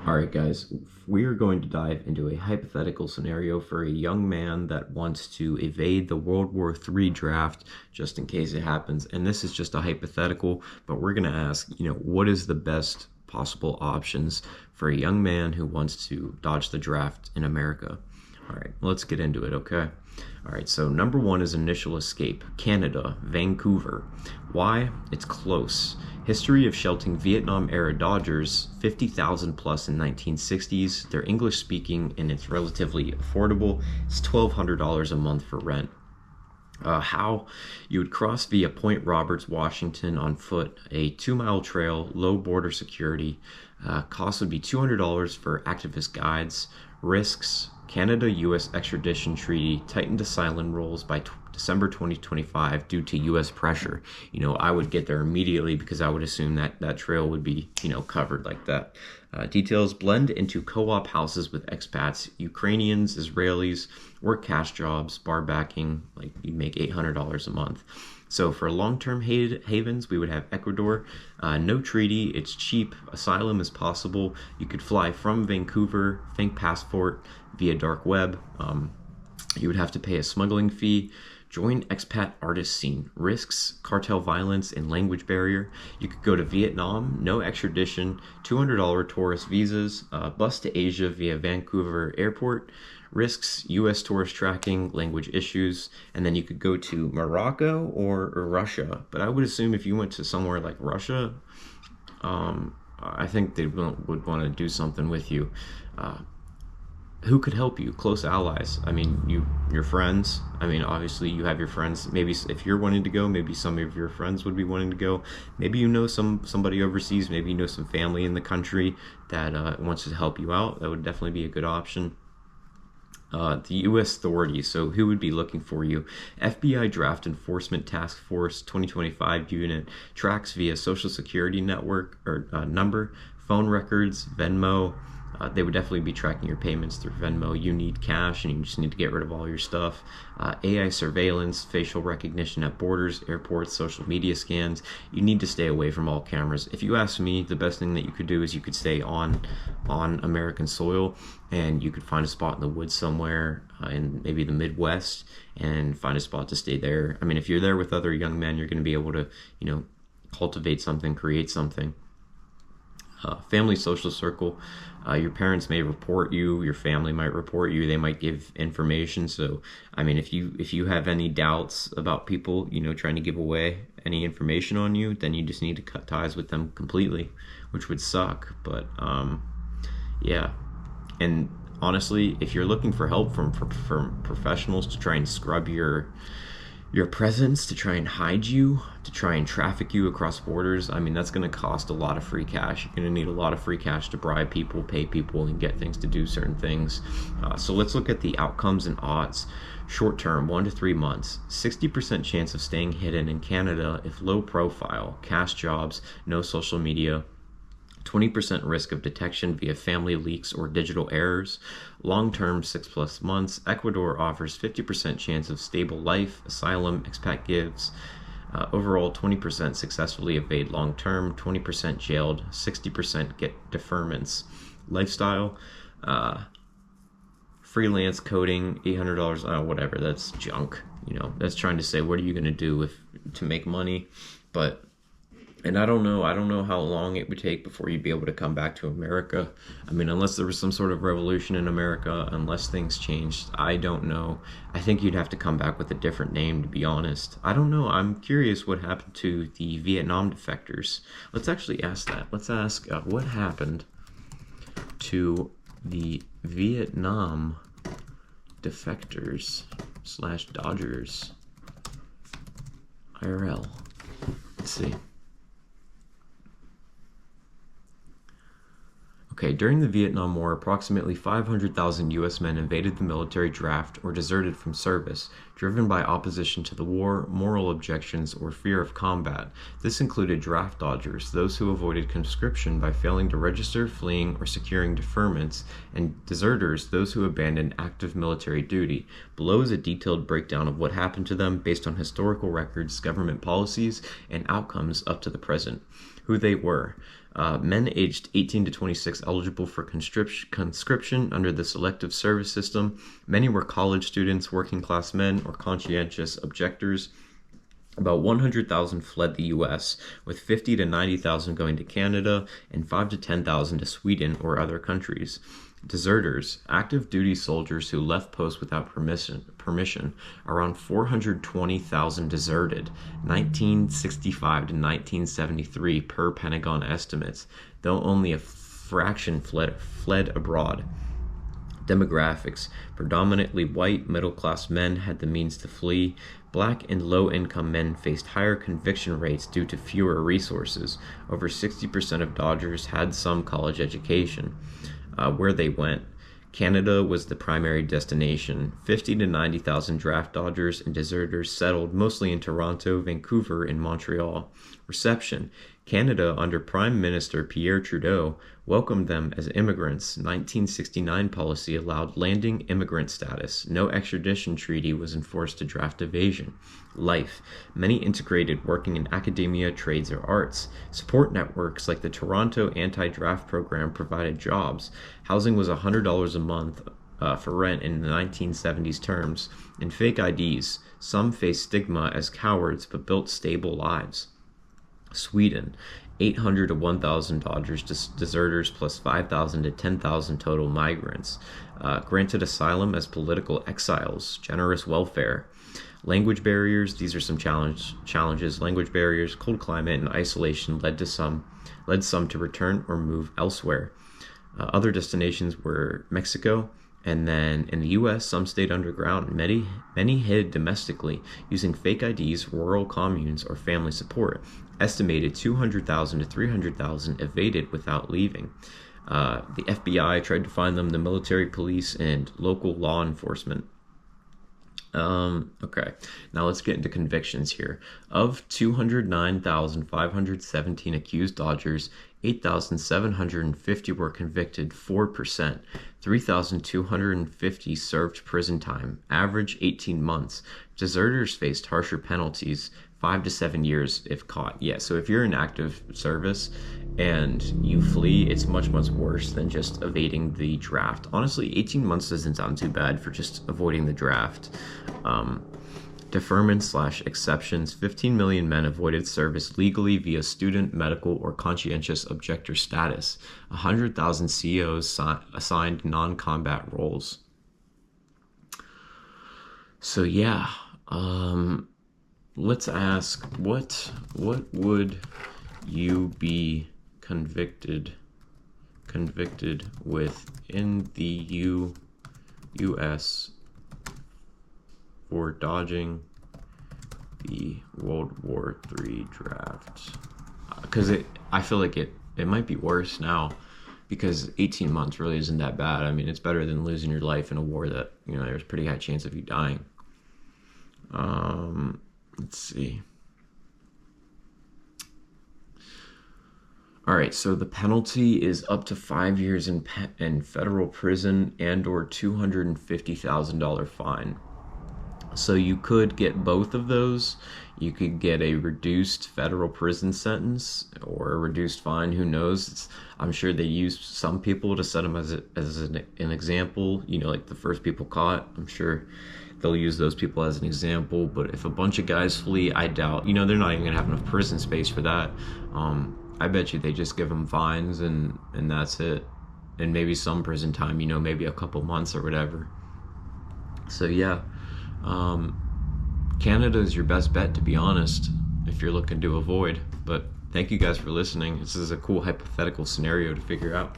All right, guys, we are going to dive into a hypothetical scenario for a young man that wants to evade the World War III draft just in case it happens. And this is just a hypothetical, but we're going to ask, what is the best possible options for a young man who wants to dodge the draft in America? All right, let's get into it, okay? All right, so number one is initial escape, Canada, Vancouver. Why? It's close. History of sheltering Vietnam-era Dodgers, 50,000 plus in 1960s. They're English speaking and it's relatively affordable. It's $1,200 a month for rent. How? You would cross via Point Roberts, Washington on foot, a 2-mile trail, low border security. Cost would be $200 for activist guides. Risks: Canada-U.S. extradition treaty, tightened asylum rules by December 2025 due to U.S. pressure. I would get there immediately because I would assume that trail would be, covered like that. Details: blend into co-op houses with expats, Ukrainians, Israelis, work cash jobs, bar backing, like you make $800 a month. So for long-term havens, we would have Ecuador. No treaty, it's cheap, asylum is possible. You could fly from Vancouver, think passport via dark web. You would have to pay a smuggling fee. Join expat artist scene. Risks: cartel violence and language barrier. You could go to Vietnam, no extradition, $200 tourist visas, bus to Asia via Vancouver airport. Risks: U.S. tourist tracking, language issues, and then you could go to Morocco or Russia. But I would assume if you went to somewhere like Russia, I think they would want to do something with you. Who could help you? Close allies. I mean, your friends. I mean, obviously you have your friends. Maybe if you're wanting to go, maybe some of your friends would be wanting to go. Maybe you know somebody overseas. Maybe you know some family in the country that wants to help you out. That would definitely be a good option. The U.S. authorities. So who would be looking for you? FBI Draft Enforcement Task Force 2025 unit tracks via Social Security network or number, phone records, Venmo. They would definitely be tracking your payments through Venmo. You need cash and you just need to get rid of all your stuff. AI surveillance, facial recognition at borders, airports, social media scans. You need to stay away from all cameras. If you ask me, the best thing that you could do is you could stay on American soil, and you could find a spot in the woods somewhere in maybe the Midwest and find a spot to stay there. I mean, if you're there with other young men, you're going to be able to, cultivate something, create something. Family social circle. Your parents may report you, your family might report you, they might give information. So I mean, if you have any doubts about people trying to give away any information on you, then you just need to cut ties with them completely, which would suck. But yeah. And honestly, if you're looking for help from professionals to try and scrub your presence, to try and hide you, to try and traffic you across borders, I mean, that's going to cost a lot of free cash. You're going to need a lot of free cash to bribe people, pay people, and get things to do certain things. So let's look at the outcomes and odds. Short term, 1 to 3 months, 60% chance of staying hidden in Canada if low profile, cash jobs, no social media. 20% risk of detection via family leaks or digital errors. Long-term, 6+ months. Ecuador offers 50% chance of stable life, asylum, expat gives. Overall, 20% successfully evade long-term, 20% jailed, 60% get deferments. Lifestyle, freelance coding, $800, whatever, that's junk. That's trying to say, what are you going to do to make money? And I don't know how long it would take before you'd be able to come back to America. I mean, unless there was some sort of revolution in America, unless things changed, I don't know. I think you'd have to come back with a different name, to be honest. I don't know. I'm curious what happened to the Vietnam defectors. Let's actually ask that. Let's ask what happened to the Vietnam defectors / Dodgers IRL. Let's see. Okay, during the Vietnam War, approximately 500,000 U.S. men invaded the military draft or deserted from service, driven by opposition to the war, moral objections, or fear of combat. This included draft dodgers, those who avoided conscription by failing to register, fleeing, or securing deferments, and deserters, those who abandoned active military duty. Below is a detailed breakdown of what happened to them based on historical records, government policies, and outcomes up to the present. who they were. Men aged 18 to 26 eligible for conscription under the selective service system. Many were college students, working class men, or conscientious objectors. About 100,000 fled the U.S., with 50 to 90,000 going to Canada and 5 to 10,000 to Sweden or other countries. Deserters, active duty soldiers who left posts without permission. Around 420,000 deserted, 1965 to 1973 per Pentagon estimates, though only a fraction fled abroad. Demographics, predominantly white middle-class men had the means to flee. Black and low-income men faced higher conviction rates due to fewer resources. Over 60% of Dodgers had some college education. Where they went, Canada was the primary destination. 50 to 90,000 draft dodgers and deserters settled mostly in Toronto, Vancouver, and Montreal. Reception, Canada under Prime Minister Pierre Trudeau welcomed them as immigrants. 1969 policy allowed landing immigrant status. No extradition treaty was enforced to draft evasion. Life, many integrated, working in academia, trades, or arts. Support networks like the Toronto Anti-Draft Program provided jobs. Housing was $100 a month for rent in the 1970s terms. And fake IDs. Some faced stigma as cowards but built stable lives. Sweden, 800 to 1,000 Dodgers deserters plus 5,000 to 10,000 total migrants. Granted asylum as political exiles. Generous welfare. Language barriers, these are some challenges. Language barriers, cold climate, and isolation led some to return or move elsewhere. Other destinations were Mexico, and then in the U.S., some stayed underground. Many hid domestically using fake IDs, rural communes, or family support. Estimated 200,000 to 300,000 evaded without leaving. The FBI tried to find them, the military, police, and local law enforcement. Okay, now let's get into convictions here. Of 209,517 accused Dodgers, 8,750 were convicted, 4%. 3,250 served prison time, average 18 months. Deserters faced harsher penalties, 5 to 7 years if caught. Yeah, so if you're in active service and you flee, it's much worse than just evading the draft. Honestly, 18 months doesn't sound too bad for just avoiding the draft. Deferment/exceptions. 15 million men avoided service legally via student, medical, or conscientious objector status. 100,000 COs assigned non-combat roles. So yeah, let's ask, what would you be convicted with in the U.S. for dodging the World War III draft? Because I feel like it might be worse now, because 18 months really isn't that bad. I mean, it's better than losing your life in a war that, there's a pretty high chance of you dying. Let's see. All right, so the penalty is up to 5 years in federal prison and or $250,000 fine. So you could get both of those. You could get a reduced federal prison sentence or a reduced fine. Who knows? I'm sure they use some people to set them as an example. Like the first people caught. I'm sure they'll use those people as an example. But if a bunch of guys flee, I doubt. They're not even gonna have enough prison space for that. I bet you they just give them fines and that's it. And maybe some prison time. Maybe a couple months or whatever. So yeah. Canada is your best bet, to be honest, if you're looking to avoid. But thank you guys for listening. This is a cool hypothetical scenario to figure out.